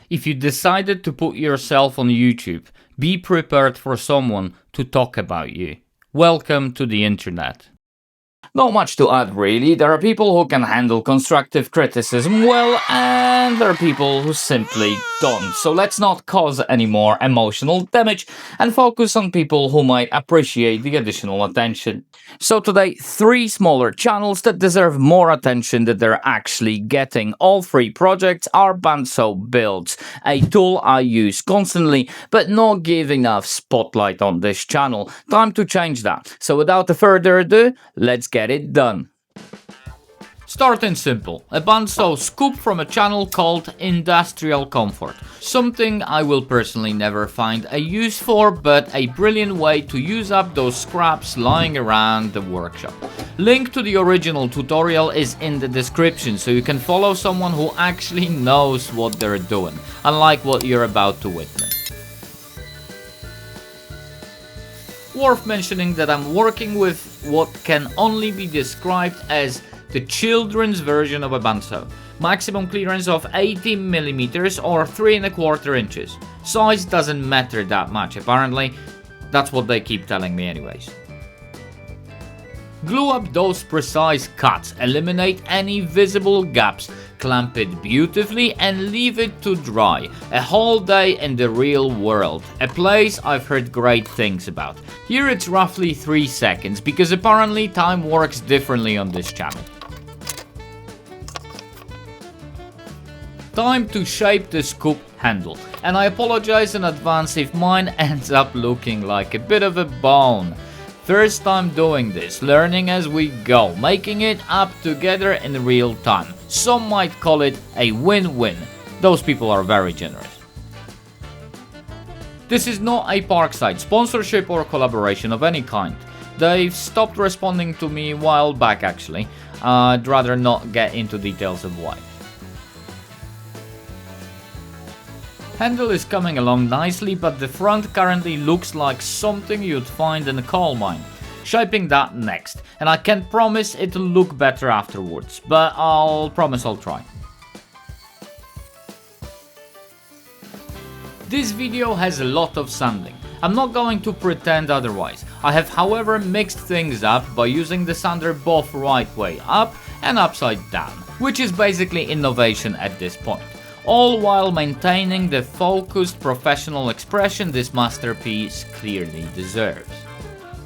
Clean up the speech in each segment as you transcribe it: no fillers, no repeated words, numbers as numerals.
If you decided to put yourself on YouTube, be prepared for someone to talk about you. Welcome to the internet. Not much to add really, there are people who can handle constructive criticism well, and there are people who simply don't. So let's not cause any more emotional damage and focus on people who might appreciate the additional attention. So today, 3 smaller channels that deserve more attention than they're actually getting. All 3 projects are Bandsaw builds, a tool I use constantly, but not give enough spotlight on this channel. Time to change that. So without further ado, let's get it done. Starting simple, a bandsaw scoop from a channel called Industrial Comfort. Something I will personally never find a use for, but a brilliant way to use up those scraps lying around the workshop. Link to the original tutorial is in the description, so you can follow someone who actually knows what they're doing, unlike what you're about to witness. Worth mentioning that I'm working with what can only be described as the children's version of a bandsaw. Maximum clearance of 80mm or 3¼ inches. Size doesn't matter that much apparently, that's what they keep telling me anyways. Glue up those precise cuts, eliminate any visible gaps, clamp it beautifully and leave it to dry. A whole day in the real world, a place I've heard great things about. Here it's roughly 3 seconds because apparently time works differently on this channel. Time to shape the scoop handle, and I apologize in advance if mine ends up looking like a bit of a bone. First time doing this, learning as we go, making it up together in real time. Some might call it a win-win. Those people are very generous. This is not a Parkside sponsorship or collaboration of any kind. They've stopped responding to me a while back actually. I'd rather not get into details of why. Handle is coming along nicely, but the front currently looks like something you'd find in a coal mine. Shaping that next, and I can't promise it'll look better afterwards, but I'll promise I'll try. This video has a lot of sanding. I'm not going to pretend otherwise. I have however mixed things up by using the sander both right way up and upside down, which is basically innovation at this point. All while maintaining the focused professional expression this masterpiece clearly deserves.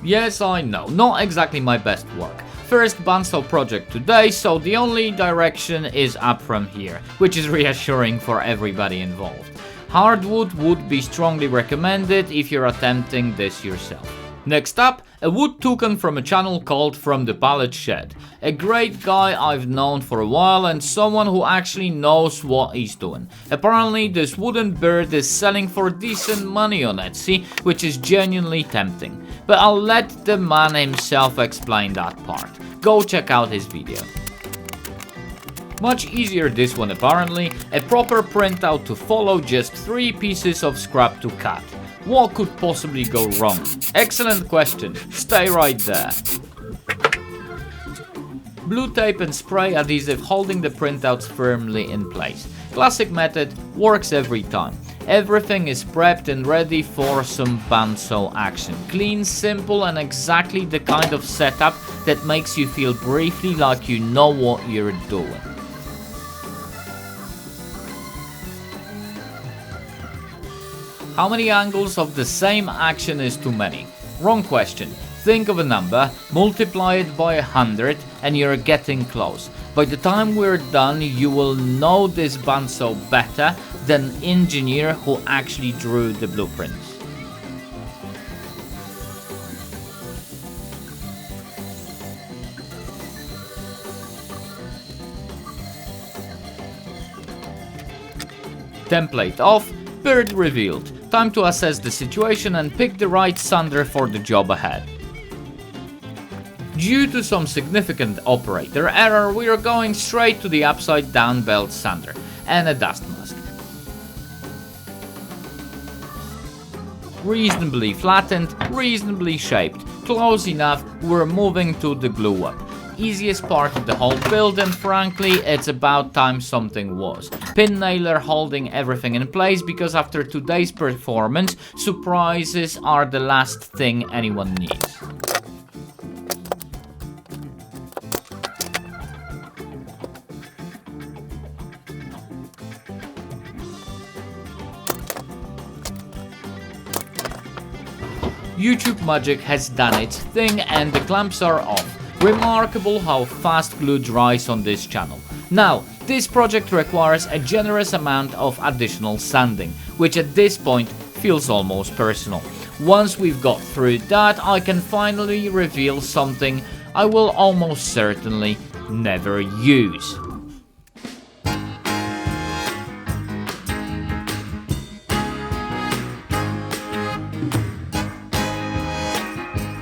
Yes, I know, not exactly my best work. First bandsaw project today, so the only direction is up from here, which is reassuring for everybody involved. Hardwood would be strongly recommended if you're attempting this yourself. Next up, a wood toucan from a channel called From the Pallet Shed. A great guy I've known for a while and someone who actually knows what he's doing. Apparently this wooden bird is selling for decent money on Etsy, which is genuinely tempting. But I'll let the man himself explain that part. Go check out his video. Much easier this one apparently, a proper printout to follow, just 3 pieces of scrap to cut. What could possibly go wrong? Excellent question, stay right there. Blue tape and spray adhesive holding the printouts firmly in place. Classic method, works every time. Everything is prepped and ready for some bandsaw action. Clean, simple and exactly the kind of setup that makes you feel briefly like you know what you're doing. How many angles of the same action is too many? Wrong question. Think of a number, multiply it by 100 and you're getting close. By the time we're done, you will know this bandsaw better than the engineer who actually drew the blueprints. Template off, bird revealed. Time to assess the situation and pick the right sander for the job ahead. Due to some significant operator error, we are going straight to the upside down belt sander and a dust mask. Reasonably flattened, reasonably shaped, close enough, we're moving to the glue up. easiest part of the whole build, and frankly, it's about time something was. Pin nailer holding everything in place, because after today's performance, surprises are the last thing anyone needs. YouTube magic has done its thing and the clamps are off. Remarkable how fast glue dries on this channel. Now, this project requires a generous amount of additional sanding, which at this point feels almost personal. Once we've got through that, I can finally reveal something I will almost certainly never use.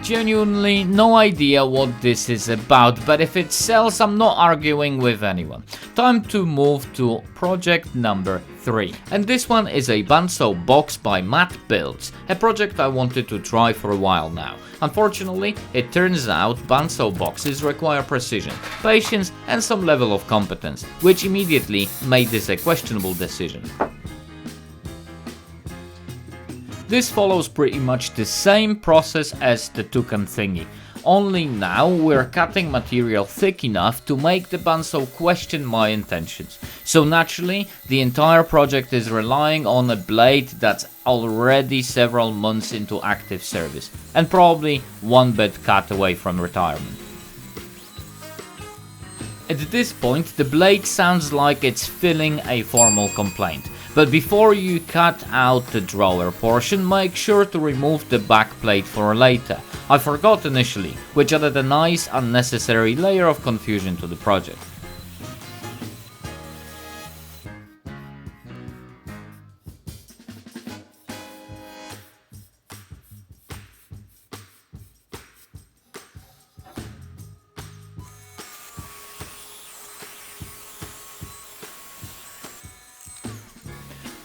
Genuinely no idea what this is about, but if it sells, I'm not arguing with anyone. Time to move to project number 3. And this one is a Bandsaw Box by Matt Builds, a project I wanted to try for a while now. Unfortunately, it turns out Bandsaw boxes require precision, patience and some level of competence, which immediately made this a questionable decision. This follows pretty much the same process as the toucan thingy, only now we're cutting material thick enough to make the bandsaw question my intentions. So naturally, the entire project is relying on a blade that's already several months into active service, and probably one bit cut away from retirement. At this point, the blade sounds like it's filling a formal complaint. But before you cut out the drawer portion, make sure to remove the back plate for later. I forgot initially, which added a nice unnecessary layer of confusion to the project.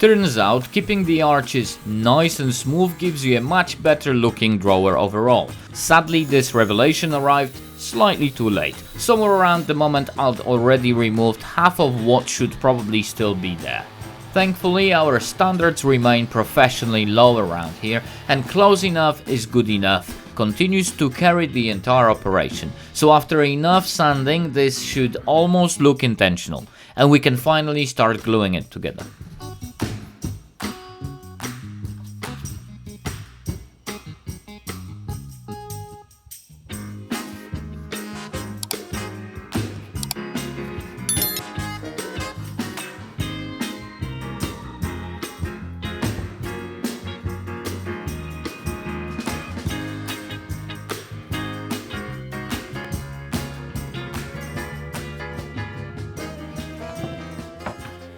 Turns out, keeping the arches nice and smooth gives you a much better looking drawer overall. Sadly, this revelation arrived slightly too late, somewhere around the moment I'd already removed half of what should probably still be there. Thankfully, our standards remain professionally low around here, and close enough is good enough continues to carry the entire operation. So after enough sanding, this should almost look intentional, and we can finally start gluing it together.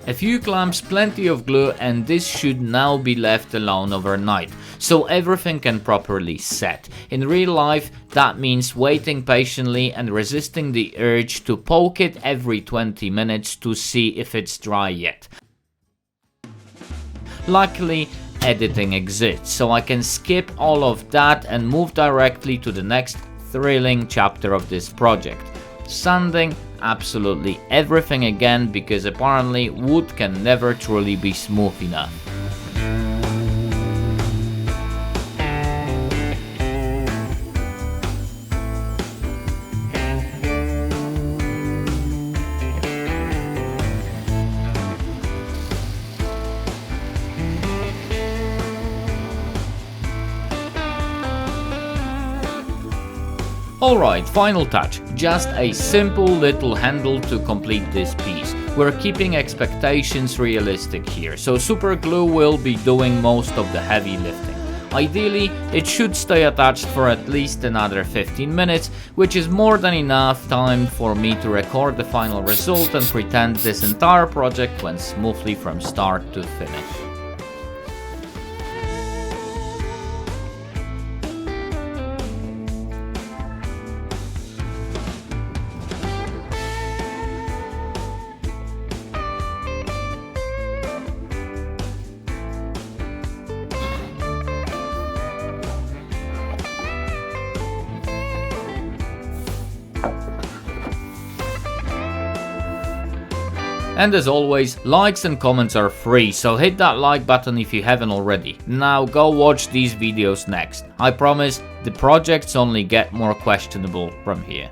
A few clamps, plenty of glue, and this should now be left alone overnight, so everything can properly set. In real life, that means waiting patiently and resisting the urge to poke it every 20 minutes to see if it's dry yet. Luckily, editing exists, so I can skip all of that and move directly to the next thrilling chapter of this project. Sanding absolutely everything again, because apparently wood can never truly be smooth enough. Alright, final touch, just a simple little handle to complete this piece. We're keeping expectations realistic here, so super glue will be doing most of the heavy lifting. Ideally, it should stay attached for at least another 15 minutes, which is more than enough time for me to record the final result and pretend this entire project went smoothly from start to finish. And as always, likes and comments are free, so hit that like button if you haven't already. Now go watch these videos next. I promise, the projects only get more questionable from here.